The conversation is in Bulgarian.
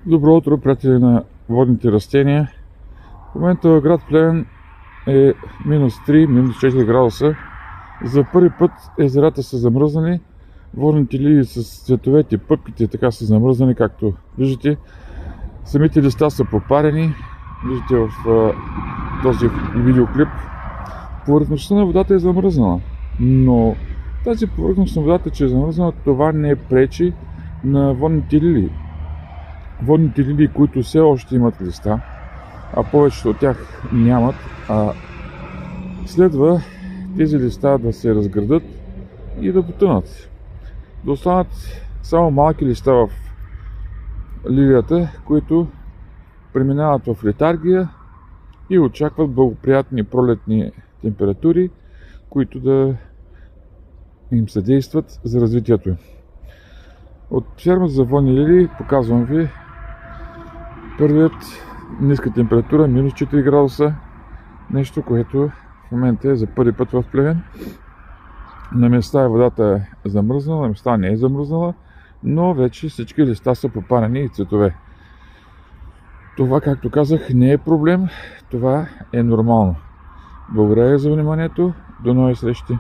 Добро утро, приятели на водните растения. В момента в град Плевен е минус 3, минус 4 градуса. За първи път езерата са замръзнали. Водните лилии с цветовете, пъпките така са замръзнали, както виждате. Самите листа са попарени. Виждате в този видеоклип. Повърхността на водата е замръзнала. Но тази повърхност на водата, че е замръзнала, това не пречи на водните лилии. Водните лилии, които все още имат листа, а повечето от тях нямат, следва тези листа да се разградат и да потънат. Да останат само малки листа в лилията, които преминават в летаргия и очакват благоприятни пролетни температури, които да им съдействат за развитието им. От ферма за водни лилии показвам ви първият ниска температура, минус 4 градуса, нещо, което в момента е за първи път в Плевен. На места водата е замръзнала, на места не е замръзнала, но вече всички листа са попарени и цветове. Това, както казах, не е проблем, това е нормално. Благодаря ви за вниманието, до нови срещи!